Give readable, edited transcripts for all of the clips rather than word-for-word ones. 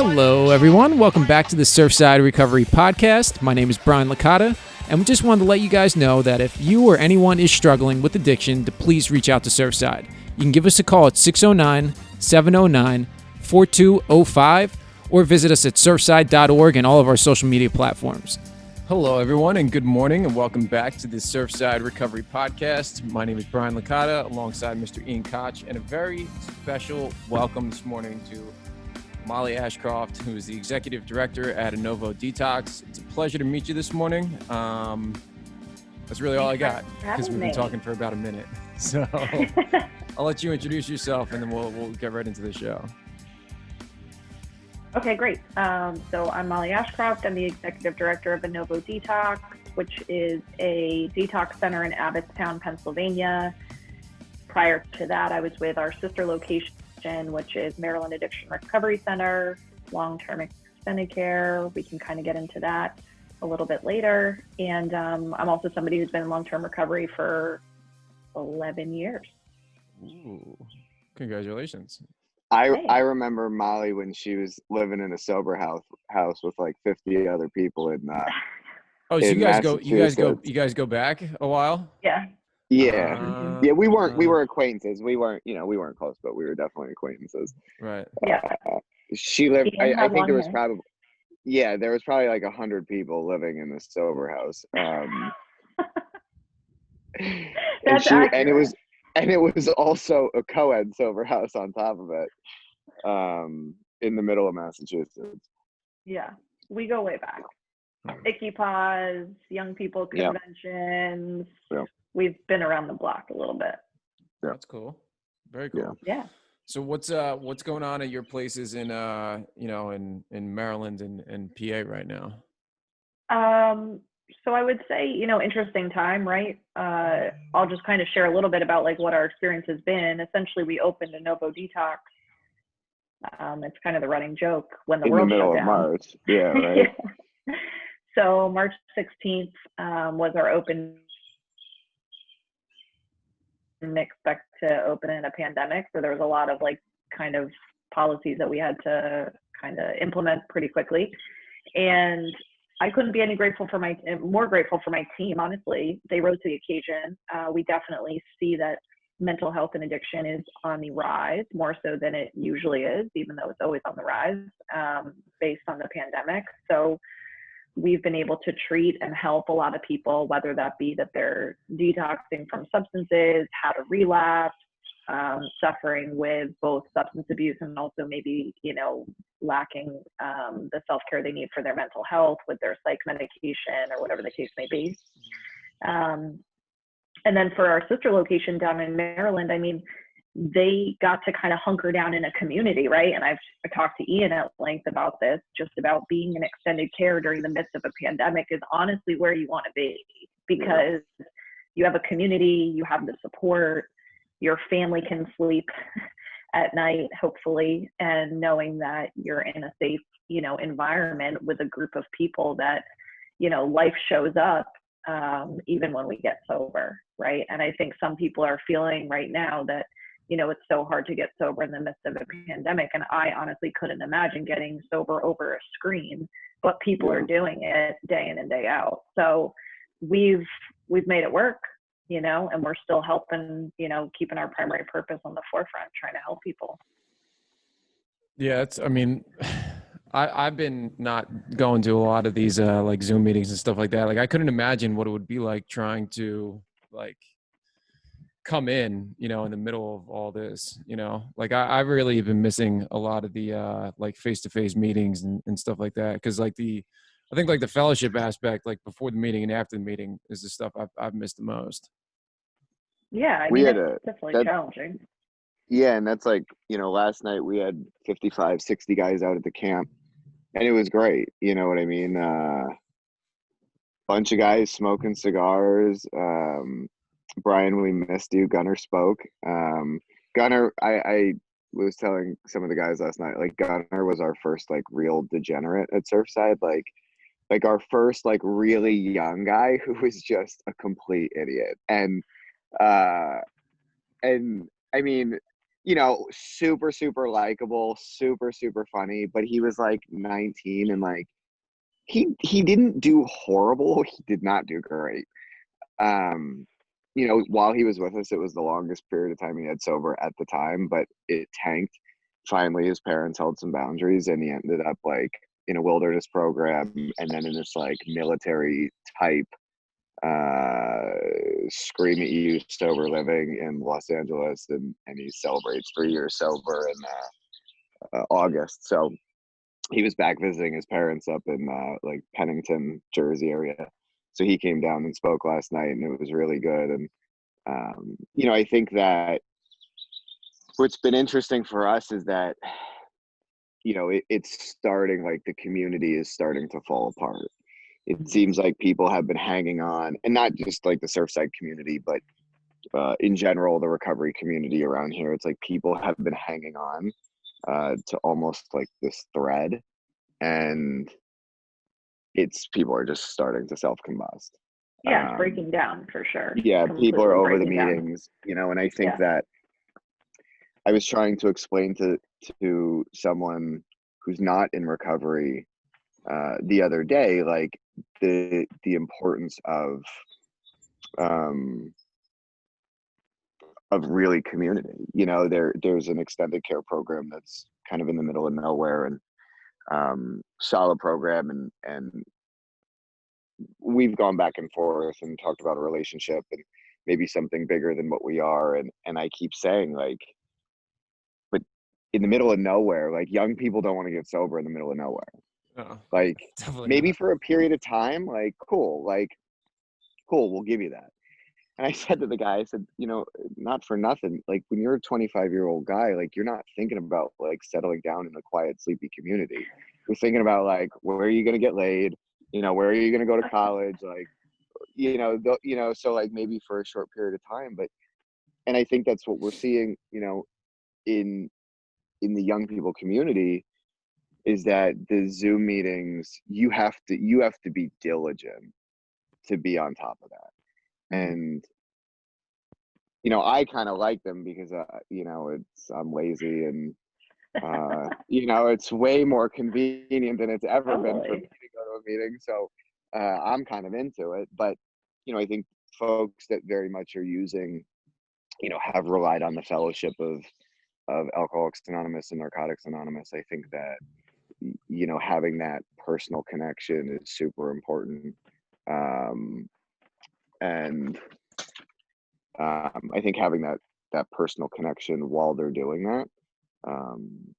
Hello, everyone. Welcome back to the Surfside Recovery Podcast. My name is Brian Licata, and we just wanted to let you guys know that if you or anyone is struggling with addiction, to please reach out to Surfside. You can give us a call at 609-709-4205 or visit us at surfside.org and all of our social media platforms. Hello, everyone, and good morning, and welcome back to the Surfside Recovery Podcast. My name is Brian Licata, alongside Mr. Ian Koch, and a very special welcome this morning to Molly Ashcroft, who is the Executive Director at Innovo Detox. It's a pleasure to meet you this morning. That's really all I got, because we've been talking for about a minute. So I'll let you introduce yourself, and then we'll get right into the show. Okay, great. So I'm Molly Ashcroft. I'm the Executive Director of Innovo Detox, which is a detox center in Abbottstown, Pennsylvania. Prior to that, I was with our sister location, which is Maryland Addiction Recovery Center, long-term extended care. We can kind of get into that a little bit later. And I'm also somebody who's been in long-term recovery for 11 years. Ooh, congratulations. I remember Molly when she was living in a sober house with like 50 other people in Oh, so you guys go back a while? Yeah. Yeah. Yeah, we were acquaintances. We weren't close, but we were definitely acquaintances. Right. Yeah. She lived, I think there was probably like 100 people living in this sober house. That's accurate. And it was also a co-ed sober house on top of it, in the middle of Massachusetts. Yeah, we go way back. Icky Paws, young people conventions. Yeah. We've been around the block a little bit. Yeah. That's cool. Very cool. Yeah. So what's going on at your places in in Maryland and PA right now? So I would say, interesting time, right? I'll just kind of share a little bit about like what our experience has been. Essentially, we opened Innovo Detox. It's kind of the running joke when the world shut down. In the middle of March. Yeah, right. Yeah. So March 16th was our open. Didn't expect to open in a pandemic, so there was a lot of like kind of policies that we had to kind of implement pretty quickly. And I couldn't be any more grateful for my team, honestly. They rose to the occasion. We definitely see that mental health and addiction is on the rise, more so than it usually is, even though it's always on the rise, based on the pandemic. So we've been able to treat and help a lot of people, whether that be that they're detoxing from substances, how to relapse, suffering with both substance abuse and also maybe, lacking the self-care they need for their mental health with their psych medication or whatever the case may be. And then for our sister location down in Maryland, I mean, they got to kind of hunker down in a community, right? And I've talked to Ian at length about this, just about being in extended care during the midst of a pandemic is honestly where you want to be, because you have a community, you have the support, your family can sleep at night, hopefully, and knowing that you're in a safe, environment with a group of people that, life shows up, even when we get sober, right? And I think some people are feeling right now that, it's so hard to get sober in the midst of a pandemic. And I honestly couldn't imagine getting sober over a screen, but people are doing it day in and day out. So we've made it work, and we're still helping, keeping our primary purpose on the forefront, trying to help people. Yeah, I've been not going to a lot of these like Zoom meetings and stuff like that. Like I couldn't imagine what it would be like trying to like come in, in the middle of all this, like I really have been missing a lot of the like face-to-face meetings and stuff like that. Cause like I think like the fellowship aspect, like before the meeting and after the meeting is the stuff I've missed the most. Yeah. I mean, that's definitely challenging. Yeah. And that's like, last night we had 55, 60 guys out at the camp and it was great. You know what I mean? Bunch of guys smoking cigars. Brian, we missed you. Gunnar spoke. Gunnar, I was telling some of the guys last night, like Gunnar was our first like real degenerate at Surfside, like our first like really young guy who was just a complete idiot. And I mean, you know, super, super likable, super, super funny, but he was like 19 and like he didn't do horrible. He did not do great. Um, you know, while he was with us, it was the longest period of time he had sober at the time, but it tanked. Finally, his parents held some boundaries and he ended up like in a wilderness program and then in this like military type scream at you sober living in Los Angeles, and he celebrates 3 years sober in August. So he was back visiting his parents up in like Pennington, Jersey area. So he came down and spoke last night, and it was really good. And you know, I think that what's been interesting for us is that, you know, it's starting, like the community is starting to fall apart. It seems like people have been hanging on, and not just like the Surfside community, but in general, the recovery community around here. It's like people have been hanging on to almost like this thread, and it's people are just starting to self-combust. Yeah, it's breaking down for sure. Yeah, people are Completely over the breaking down. meetings, you know, and I think Yeah. that I was trying to explain to someone who's not in recovery the other day, like the importance um, of really community. You know, there's an extended care program that's kind of in the middle of nowhere, and solid program, and we've gone back and forth and talked about a relationship and maybe something bigger than what we are, and I keep saying like, but in the middle of nowhere, like young people don't want to get sober in the middle of nowhere. Oh, Like definitely maybe not. for a period of time, like cool, we'll give you that. And I said to the guy, I said, you know, not for nothing, like when you're a 25-year-old guy, like you're not thinking about like settling down in a quiet, sleepy community. You're thinking about like, where are you going to get laid? You know, where are you going to go to college? Like, you know, so like maybe for a short period of time, but, and I think that's what we're seeing, you know, in the young people community, is that the Zoom meetings, you have to be diligent to be on top of that. And you know, I kind of like them because you know, I'm lazy, and you know, it's way more convenient than it's ever been for me Totally. to go to a meeting. So I'm kind of into it. But you know, I think folks that very much are using, you know, have relied on the fellowship of Alcoholics Anonymous and Narcotics Anonymous. I think that, you know, having that personal connection is super important. And I think having that personal connection while they're doing that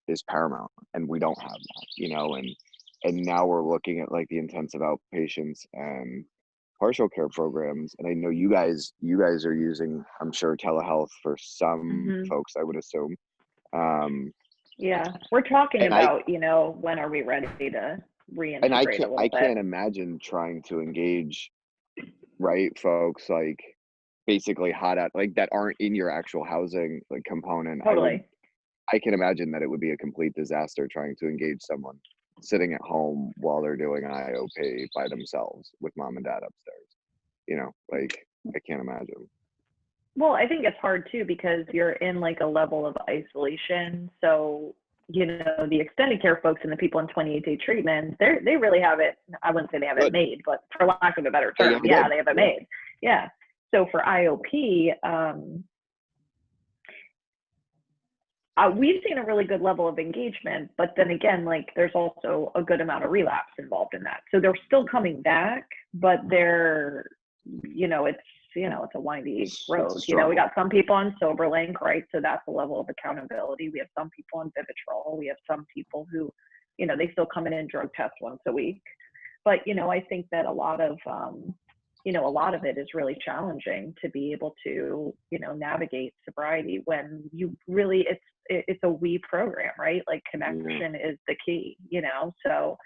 is paramount, and we don't have that, you know. And now we're looking at like the intensive outpatients and partial care programs, and I know you guys are using, I'm sure, telehealth for some Hmm. folks, I would assume. um Yeah, we're talking and I about, you know, when are we ready to and I reintegrate a can't I little bit. can't imagine trying to engage, right, folks like basically hot out, like that aren't in your actual housing like component. Totally. I can imagine that it would be a complete disaster trying to engage someone sitting at home while they're doing an IOP by themselves with mom and dad upstairs. You know, like I can't imagine. Well, I think it's hard too because you're in like a level of isolation. So, you know, the extended care folks and the people in 28-day treatment, they really have it. I wouldn't say they have it Good. made, but for lack of a better They term, have it yeah, good. they have it Yeah. made. Yeah. So for IOP, we've seen a really good level of engagement, but then again, like there's also a good amount of relapse involved in that. So they're still coming back, but they're, you know, it's a windy It's road. a You know, we struggle. got some people on Soberlink, right? So that's a level of accountability. We have some people on Vivitrol. We have some people who, you know, they still come in and drug test once a week. But, you know, I think that a lot of it is really challenging to be able to, you know, navigate sobriety when you really, it's a we program, right? Like Yeah. connection is the key, you know? So,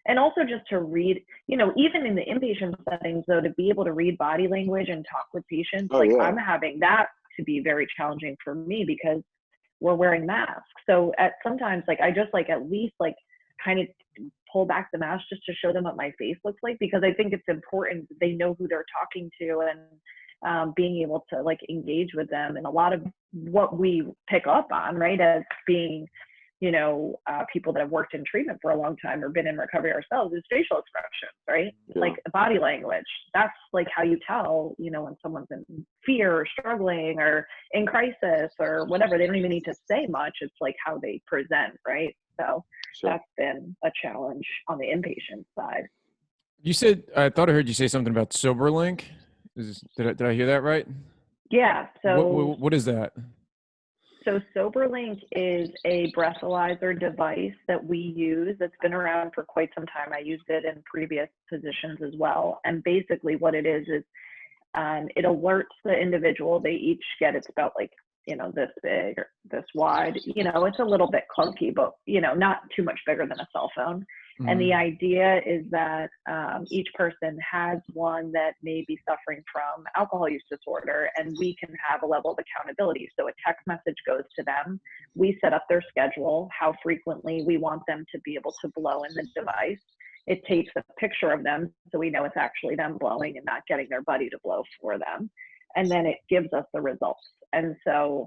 and also just to read, you know, even in the inpatient settings though, to be able to read body language and talk with patients, Oh like yeah. I'm having that to be very challenging for me because we're wearing masks. So at sometimes like I just like at least like kind of pull back the mask just to show them what my face looks like because I think it's important that they know who they're talking to and being able to like engage with them. And a lot of what we pick up on, right, as being, people that have worked in treatment for a long time or been in recovery ourselves, is facial expressions, right? Yeah. Like body language. That's like how you tell, when someone's in fear or struggling or in crisis or whatever. They don't even need to say much. It's like how they present, right? So Sure. that's been a challenge on the inpatient side. You said, I thought I heard you say something about Soberlink. Did I hear that right? Yeah. So what is that? So Soberlink is a breathalyzer device that we use that's been around for quite some time. I used it in previous positions as well. And basically what it is it alerts the individual. They each get, it's about like, this big or this wide. It's a little bit clunky, but, not too much bigger than a cell phone. Mm-hmm. And the idea is that each person has one that may be suffering from alcohol use disorder, and we can have a level of accountability. So a text message goes to them. We set up their schedule, how frequently we want them to be able to blow in the device. It takes a picture of them so we know it's actually them blowing and not getting their buddy to blow for them. And then it gives us the results. And so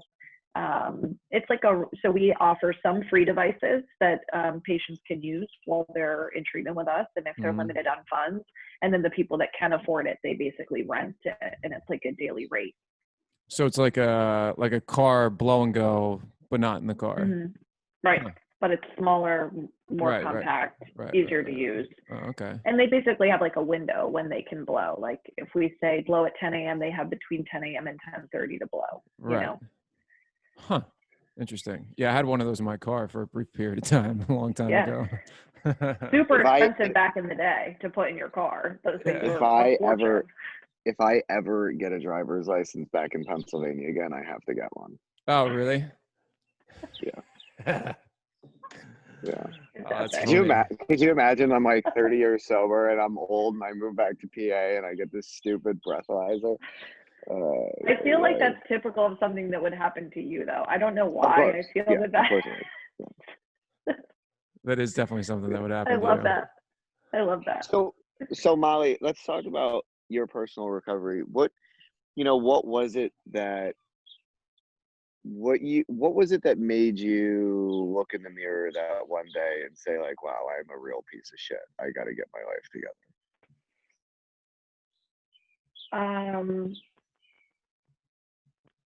it's like so we offer some free devices that patients can use while they're in treatment with us, and if they're limited on funds, and then the people that can afford it, they basically rent it, and it's like a daily rate. So it's like a car blow and go, but not in the car. Mm-hmm. Right. Huh. But it's smaller, more compact, easier to use. Oh, okay. And they basically have like a window when they can blow. Like if we say blow at 10 a.m., they have between 10 a.m. and 10:30 to blow. Right. Huh. Interesting. Yeah, I had one of those in my car for a brief period of time, a long time ago. Super expensive back in the day to put in your car. Those things were if I ever get a driver's license back in Pennsylvania again, I have to get one. Oh, really? Yeah. Yeah. Could you imagine I'm like 30 years sober and I'm old and I move back to PA and I get this stupid breathalyzer? I feel like that's typical of something that would happen to you, though. I don't know why. I feel that. That is definitely something that would happen. I love that. So Molly, let's talk about your personal recovery. What was it that made you look in the mirror that one day and say like, wow, I'm a real piece of shit. I got to get my life together.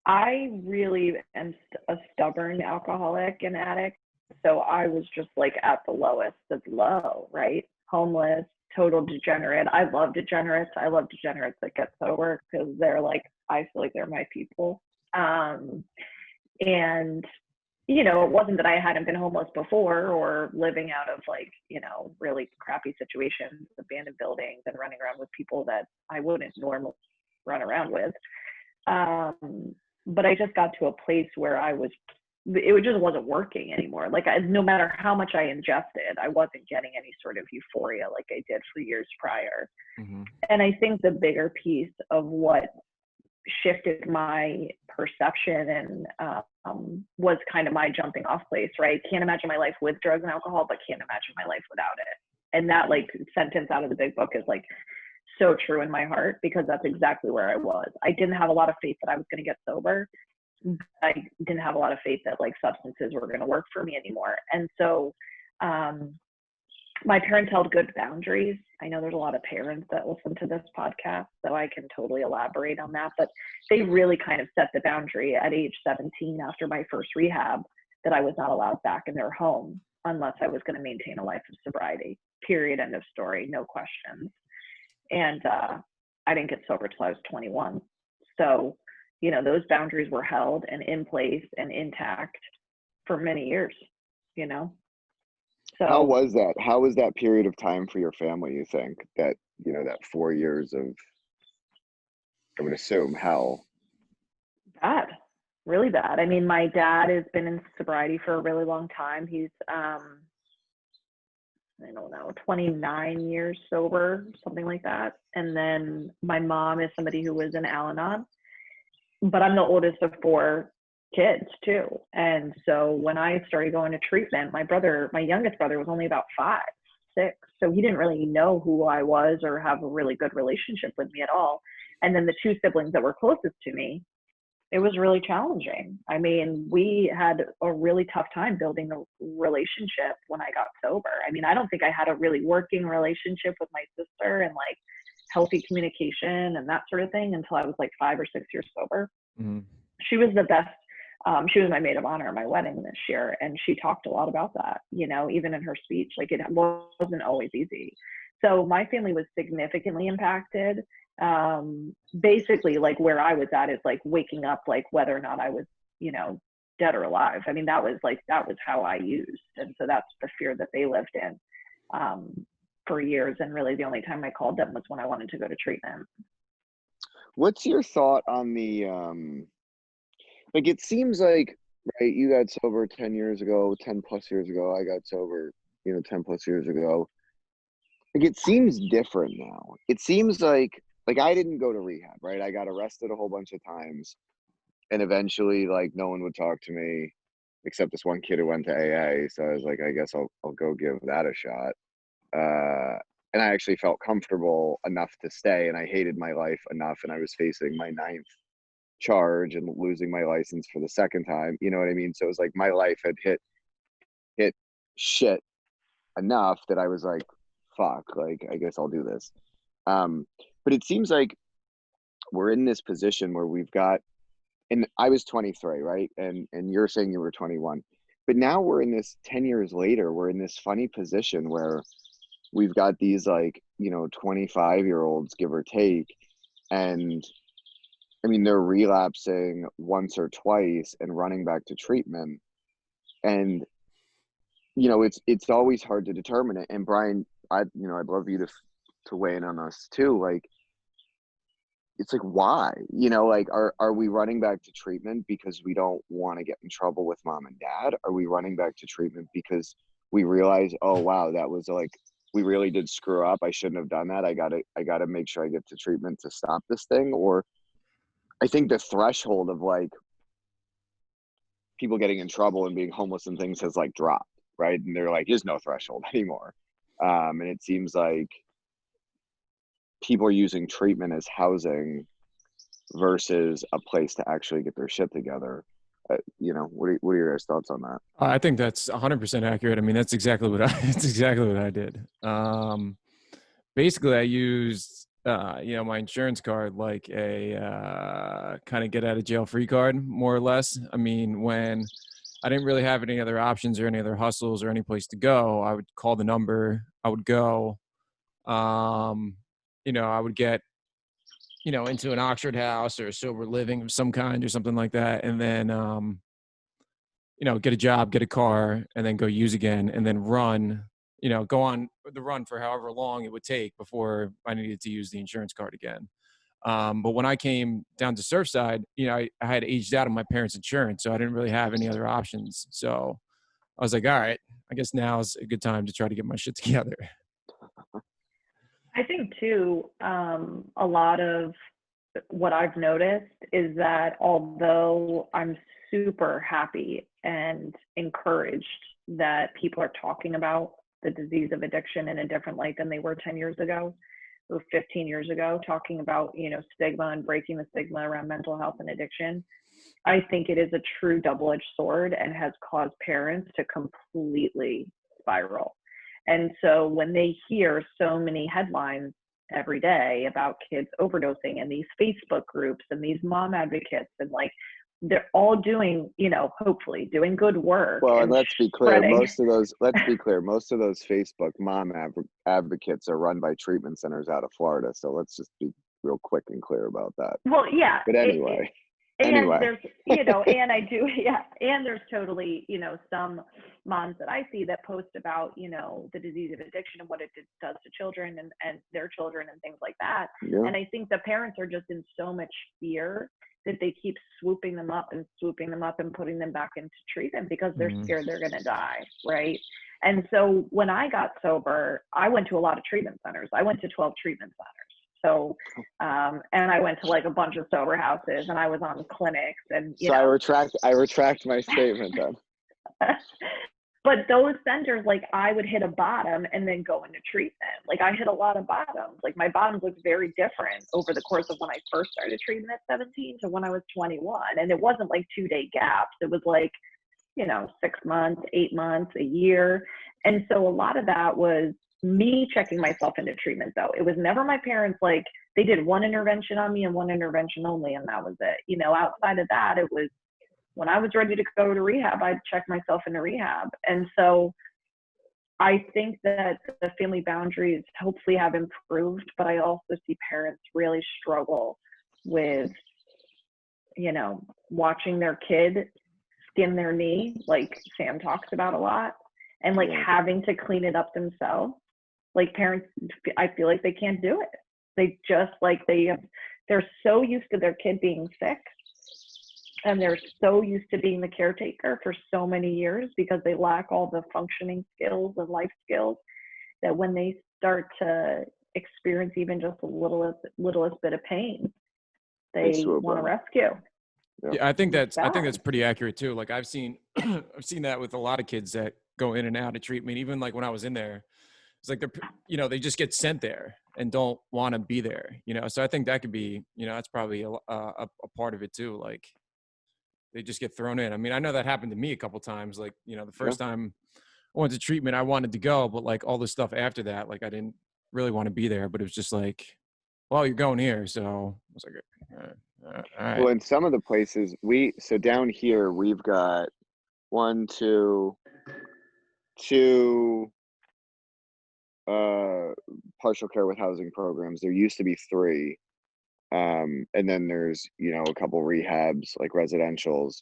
I really am a stubborn alcoholic and addict. So I was just like at the lowest of low, right? Homeless, total degenerate. I love degenerates. I love degenerates that get sober because they're like, I feel like they're my people. And, it wasn't that I hadn't been homeless before or living out of like, really crappy situations, abandoned buildings, and running around with people that I wouldn't normally run around with. But I just got to a place where it just wasn't working anymore. Like no matter how much I ingested, I wasn't getting any sort of euphoria like I did for years prior. Mm-hmm. And I think the bigger piece of what shifted my perception and was kind of my jumping off place, right? Can't imagine my life with drugs and alcohol, but can't imagine my life without it. And that like sentence out of the big book is like so true in my heart, because that's exactly where I was. I didn't have a lot of faith that I was going to get sober. I didn't have a lot of faith that like substances were going to work for me anymore. And so my parents held good boundaries. I know there's a lot of parents that listen to this podcast, so I can totally elaborate on that, but they really kind of set the boundary at age 17 after my first rehab that I was not allowed back in their home unless I was going to maintain a life of sobriety, period, end of story, no questions. And I didn't get sober till I was 21. So, those boundaries were held and in place and intact for many years, So how was that period of time for your family, you think? That, that 4 years of, I would assume, hell? Bad, really bad. I mean, my dad has been in sobriety for a really long time. He's, 29 years sober, something like that. And then my mom is somebody who was in Al-Anon, but I'm the oldest of 4 kids too. And so when I started going to treatment, my youngest brother was only about 5, 6. So he didn't really know who I was or have a really good relationship with me at all. And then the two siblings that were closest to me, it was really challenging. I mean, we had a really tough time building a relationship when I got sober. I mean, I don't think I had a really working relationship with my sister and like healthy communication and that sort of thing until I was like 5 or 6 years sober. Mm-hmm. She was the best. She was my maid of honor at my wedding this year. And she talked a lot about that, you know, even in her speech, like it wasn't always easy. So my family was significantly impacted. Basically like where I was at is like waking up, like whether or not I was, you know, dead or alive. I mean, that was how I used. And so that's the fear that they lived in, for years. And really the only time I called them was when I wanted to go to treatment. What's your thought on the, like, it seems like, right, you got sober 10 years ago, 10 plus years ago. I got sober, you know, 10 plus years ago. Like, it seems different now. It seems like I didn't go to rehab, right? I got arrested a whole bunch of times, and eventually, like, no one would talk to me except this one kid who went to AA. So I was like, I guess I'll go give that a shot. And I actually felt comfortable enough to stay, and I hated my life enough, and I was facing my 9th charge and losing my license for the 2nd time. You know what I mean? So it was like my life had hit shit enough that I was like, fuck, like, I guess I'll do this. But it seems like we're in this position where we've got, and I was 23, right? And you're saying you were 21. But now we're in this 10 years later, we're in this funny position where we've got these, like, you know, 25-year-olds, give or take. And I mean, they're relapsing once or twice and running back to treatment. And, you know, it's always hard to determine it. And Brian, I'd love you to weigh in on us too. Like, it's like, why, you know, like, are we running back to treatment because we don't want to get in trouble with mom and dad? Are we running back to treatment because we realize, oh, wow, that was like, we really did screw up. I shouldn't have done that. I gotta make sure I get to treatment to stop this thing. Or I think the threshold of like people getting in trouble and being homeless and things has like dropped, right? And there like is no threshold anymore. And it seems like people are using treatment as housing versus a place to actually get their shit together. You know, what are your guys' thoughts on that? I think that's 100% accurate. I mean, that's exactly what I did. Basically I used, you know, my insurance card like a kind of get out of jail free card, more or less. I mean, when I didn't really have any other options or any other hustles or any place to go, I would call the number, I would go, you know, I would get, you know, into an Oxford house or a sober living of some kind or something like that. And then, you know, get a job, get a car, and then go use again, and then run, you know, go on the run for however long it would take before I needed to use the insurance card again. But when I came down to Surfside, you know, I had aged out of my parents' insurance, so I didn't really have any other options. So I was like, all right, I guess now's a good time to try to get my shit together. I think too, a lot of what I've noticed is that although I'm super happy and encouraged that people are talking about the disease of addiction in a different light than they were 10 years ago or 15 years ago, talking about, you know, stigma and breaking the stigma around mental health and addiction, I think it is a true double-edged sword and has caused parents to completely spiral. And so when they hear so many headlines every day about kids overdosing and these Facebook groups and these mom advocates, and like they're all doing, you know, hopefully doing good work. Well, and let's be clear, spreading. most of those Facebook mom advocates are run by treatment centers out of Florida. So let's just be real quick and clear about that. Well, yeah. But anyway. And there's, you know, and I do, yeah. And there's totally, you know, some moms that I see that post about, you know, the disease of addiction and what it does to children and their children and things like that. Yeah. And I think the parents are just in so much fear that they keep swooping them up and putting them back into treatment because they're scared they're going to die. Right. And so when I got sober, I went to a lot of treatment centers. I went to 12 treatment centers. So, and I went to like a bunch of sober houses and I was on clinics and, you know. I retract my statement then. But those centers, like I would hit a bottom and then go into treatment. Like I hit a lot of bottoms. Like my bottoms looked very different over the course of when I first started treatment at 17 to when I was 21. And it wasn't like 2-day gaps. It was like, 6 months, 8 months, a year. And so a lot of that was me checking myself into treatment though. It was never my parents, like they did one intervention on me and one intervention only, and that was it. Outside of that, it was when I was ready to go to rehab, I'd check myself into rehab. And so I think that the family boundaries hopefully have improved, but I also see parents really struggle with, watching their kid skin their knee, like Sam talks about a lot, and like having to clean it up themselves. Like parents, I feel like they can't do it. They just they're so used to their kid being sick, and they're so used to being the caretaker for so many years because they lack all the functioning skills and life skills, that when they start to experience even just the littlest bit of pain, they want to rescue. Yeah, I think that's pretty accurate too. Like I've seen that with a lot of kids that go in and out of treatment. Even like when I was in there, it's like they're they just get sent there and don't want to be there. So I think that could be that's probably a part of it too. Like they just get thrown in. I mean, I know that happened to me a couple times. Like the first time I went to treatment, I wanted to go, but like all the stuff after that, like I didn't really want to be there. But it was just like, well, you're going here, so I was like, all right. Well, in some of the places so down here we've got two partial care with housing programs. There used to be 3, and then there's a couple rehabs like residentials.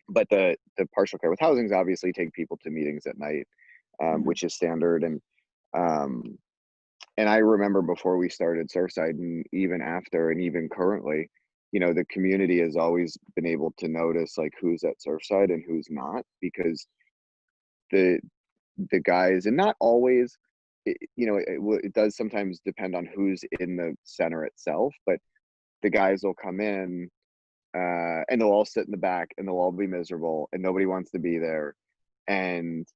But the partial care with housings obviously take people to meetings at night, which is standard. And I remember before we started Surfside, and even after, and even currently, the community has always been able to notice like who's at Surfside and who's not, because the guys, and not always, it does sometimes depend on who's in the center itself, but the guys will come in and they'll all sit in the back and they'll all be miserable and nobody wants to be there. And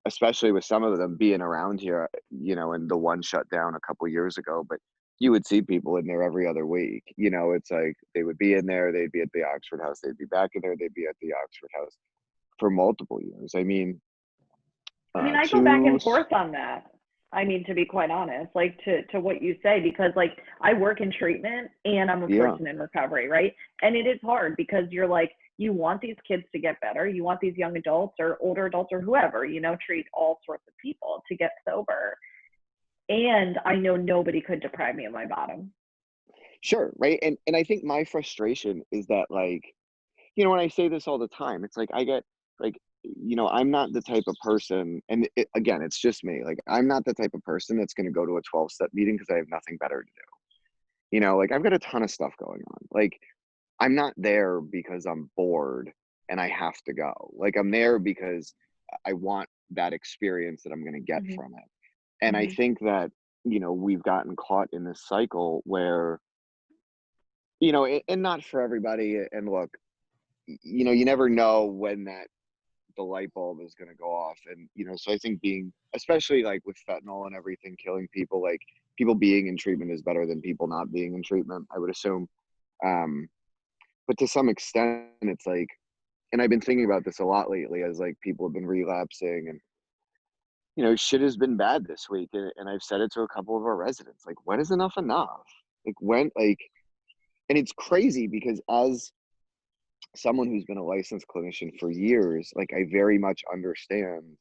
especially with some of them being around here, and the one shut down a couple years ago, but you would see people in there every other week. It's like they would be in there, they'd be at the Oxford House, they'd be back in there, they'd be at the Oxford House for multiple years. I mean, I go back and forth on that. To be quite honest, like to what you say, because like I work in treatment and I'm a person in recovery, right? And it is hard because you're like, you want these kids to get better. You want these young adults or older adults or whoever, treat all sorts of people to get sober. And I know nobody could deprive me of my bottom. Sure. Right. And I think my frustration is that, like, when I say this all the time, it's like, I get like, I'm not the type of person, and again, it's just me. Like, I'm not the type of person that's going to go to a 12-step meeting because I have nothing better to do. Like I've got a ton of stuff going on. Like, I'm not there because I'm bored and I have to go. Like, I'm there because I want that experience that I'm going to get from it. And I think that, we've gotten caught in this cycle where, and not for everybody. And look, you never know when the light bulb is going to go off. And, so I think especially like with fentanyl and everything killing people, like people being in treatment is better than people not being in treatment, I would assume. But to some extent, it's like, and I've been thinking about this a lot lately as like people have been relapsing, and shit has been bad this week. And I've said it to a couple of our residents, like, when is enough enough? Like, when, like, and it's crazy because as someone who's been a licensed clinician for years, like, I very much understand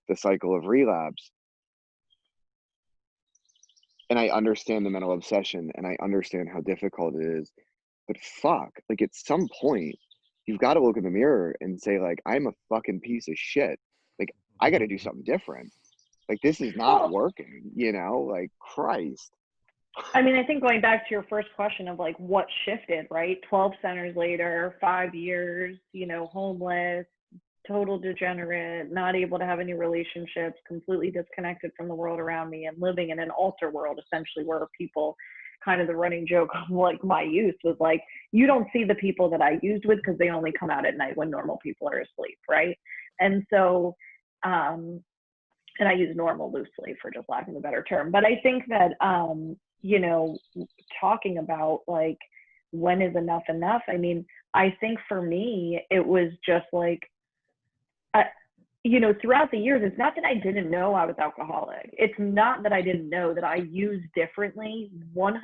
the cycle of relapse. And I understand the mental obsession, and I understand how difficult it is. But fuck, like, at some point, you've got to look in the mirror and say, like, I'm a fucking piece of shit. Like, I got to do something different. Like, this is not working, like, Christ. I think going back to your first question of like what shifted, right? 12 centers later, 5 years, homeless, total degenerate, not able to have any relationships, completely disconnected from the world around me, and living in an alter world, essentially, where people, kind of the running joke of like my youth was like, you don't see the people that I used with because they only come out at night when normal people are asleep, right? And so, and I use normal loosely for just lack of a better term, but I think that, you know, talking about like, when is enough enough? I mean, I think for me, it was just like, you know, throughout the years, it's not that I didn't know I was alcoholic. It's not that I didn't know that I used differently 100%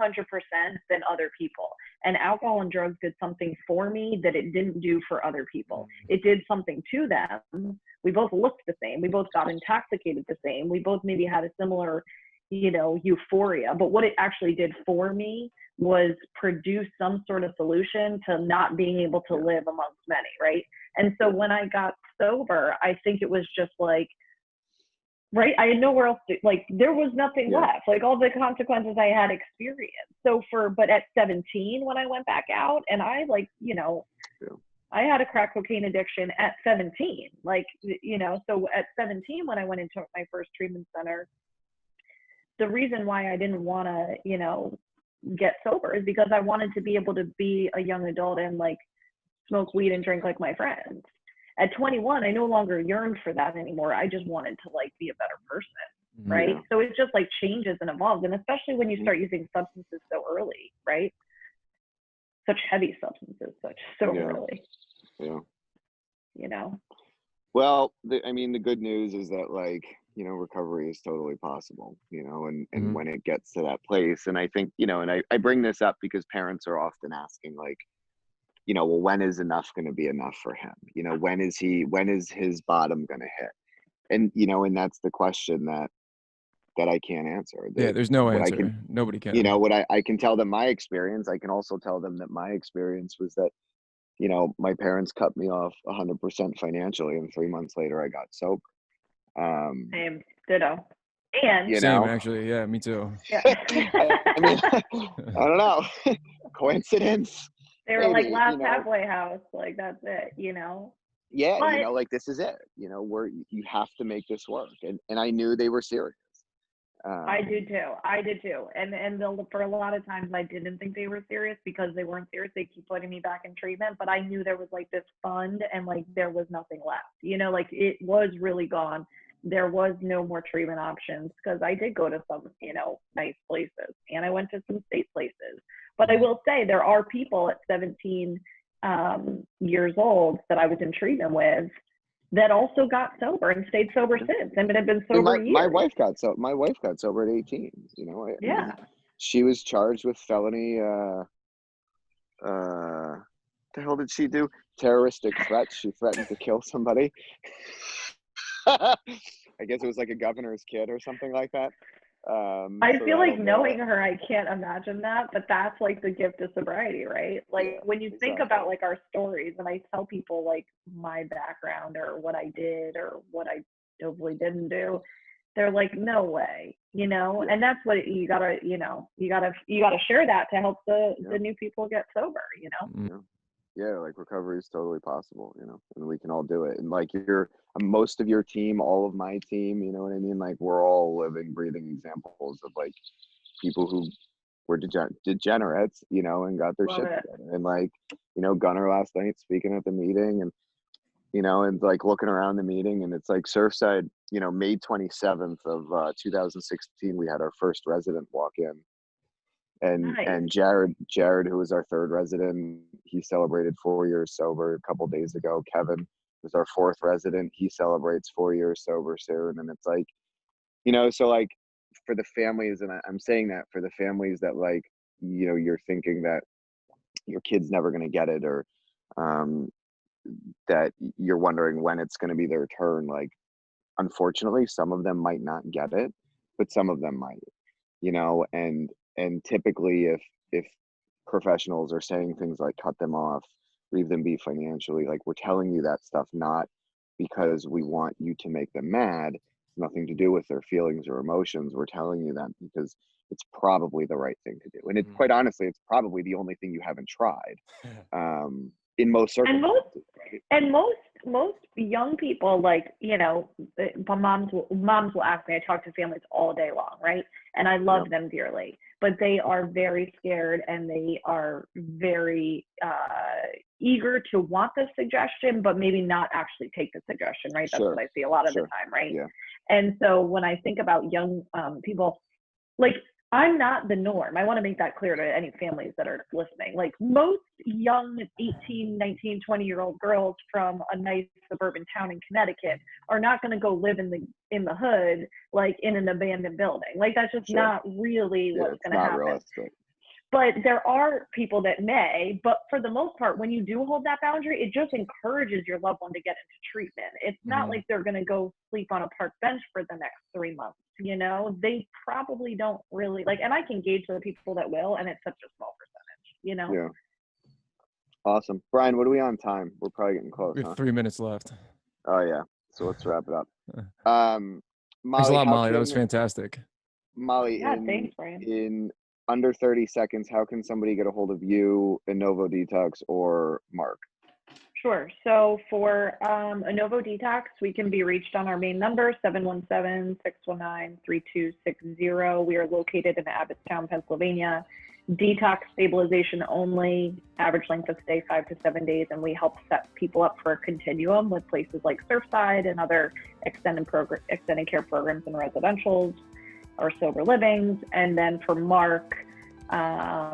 than other people. And alcohol and drugs did something for me that it didn't do for other people. It did something to them. We both looked the same. We both got intoxicated the same. We both maybe had a similar, you know, euphoria. But what it actually did for me was produce some sort of solution to not being able to live amongst many, right? And so when I got sober, I think it was just like, right, I had nowhere else to, like, there was nothing left, like all the consequences I had experienced. So but at 17, when I went back out, and I like, you know, I had a crack cocaine addiction at 17, like, you know, so at 17, when I went into my first treatment center, the reason why I didn't want to, you know, get sober is because I wanted to be able to be a young adult and like smoke weed and drink like my friends. At 21, I no longer yearned for that anymore. I just wanted to like be a better person, right? So it just like changes and evolves, and especially when you start using substances so early, right? Such heavy substances, so early. Yeah. You know. Well, I mean, the good news is that like, you know, recovery is totally possible, you know, and when it gets to that place, and I think, you know, and I bring this up because parents are often asking like, you know, well, when is enough going to be enough for him? You know, when is his bottom going to hit? And, you know, and that's the question that I can't answer. There's no answer. Nobody can. You know, what I can tell them my experience. I can also tell them that my experience was that, you know, my parents cut me off 100% financially, and 3 months later I got sober. Same, ditto. And you same, know, actually, yeah, me too. Yeah. I mean, I don't know, coincidence. They were like Maybe, last you know, halfway house, like that's it, you know. yeah, But you know, like this is it, you know, where you have to make this work, and I knew they were serious. I did too. And for a lot of times I didn't think they were serious because they weren't serious. They keep putting me back in treatment, but I knew there was like this fund and like there was nothing left, you know, like it was really gone. There was no more treatment options because I did go to some, you know, nice places, and I went to some state places. But I will say there are people at 17 years old that I was in treatment with that also got sober and stayed sober since, and have been sober years. My wife got sober at 18. You know, I mean, she was charged with felony. The hell did she do? Terroristic threats. She threatened to kill somebody. I guess it was like a governor's kid or something like that. I feel like knowing her, I can't imagine that, but that's like the gift of sobriety, right? Like when you think about like our stories, and I tell people like my background or what I did or what I hopefully didn't do, they're like, no way, you know. And that's what you gotta, you know, you gotta share that to help the new people get sober, you know. Yeah, like recovery is totally possible, you know, and we can all do it. And like most of your team, all of my team, you know what I mean? Like we're all living, breathing examples of like people who were degenerates, you know, and got their shit together. And like, you know, Gunnar last night speaking at the meeting, and, you know, and like looking around the meeting, and it's like Surfside, you know, May 27th of 2016, we had our first resident walk in. And Jared, who was our third resident, he celebrated 4 years sober a couple days ago. Kevin was our fourth resident. He celebrates 4 years sober soon. And it's like, you know, so like for the families, and I'm saying that for the families that like, you know, you're thinking that your kid's never going to get it, or that you're wondering when it's going to be their turn. Like, unfortunately, some of them might not get it, but some of them might, you know, and typically if professionals are saying things like cut them off, leave them be financially, like we're telling you that stuff not because we want you to make them mad. It's nothing to do with their feelings or emotions. We're telling you that because it's probably the right thing to do, and quite honestly, it's probably the only thing you haven't tried in most circumstances. And most most young people, like, you know, moms will ask me, I talk to families all day long, right? And I love them dearly, but they are very scared, and they are very eager to want the suggestion, but maybe not actually take the suggestion, right? That's what I see a lot of the time, right? Yeah. And so when I think about young people, like, I'm not the norm. I want to make that clear to any families that are listening. Like, most young 18, 19, 20-year-old girls from a nice suburban town in Connecticut are not going to go live in the hood, like in an abandoned building. Like, that's just not really what's going to happen. Realistic. But there are people that may, but for the most part, when you do hold that boundary, it just encourages your loved one to get into treatment. It's not like they're going to go sleep on a park bench for the next 3 months. You know, they probably don't really like, and I can gauge the people that will, and it's such a small percentage, you know? Yeah. Awesome. Brian, what are we on time? We're probably getting close. We have 3 minutes left. Oh, yeah. So let's wrap it up. Thanks a lot, Molly. That was fantastic. Molly, thanks, Brian. In under 30 seconds, how can somebody get a hold of you, Innovo Detox, or Mark? Sure. So for Innovo Detox, we can be reached on our main number, 717-619-3260. We are located in Abbottstown, Pennsylvania. Detox stabilization only, average length of stay 5 to 7 days, and we help set people up for a continuum with places like Surfside and other extended care programs in residentials or sober livings. And then for Mark,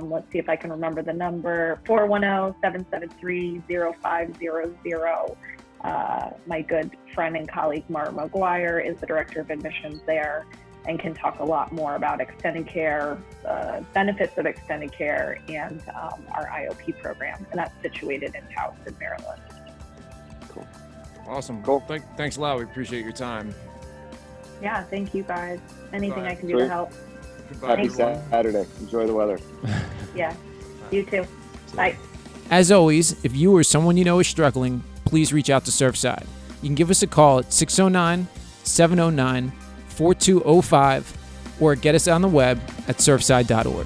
let's see if I can remember the number, 410-773-0500. My good friend and colleague, Mara McGuire, is the Director of Admissions there and can talk a lot more about extended care, benefits of extended care, and our IOP program. And that's situated in Towson, Maryland. Cool. Awesome. Cool. Thanks a lot. We appreciate your time. Yeah, thank you guys. Anything I can do Sweet. to help. Goodbye, Happy Saturday. Enjoy the weather. Yeah, you too. Bye. As always, if you or someone you know is struggling, please reach out to Surfside. You can give us a call at 609-709-4205 or get us on the web at surfside.org.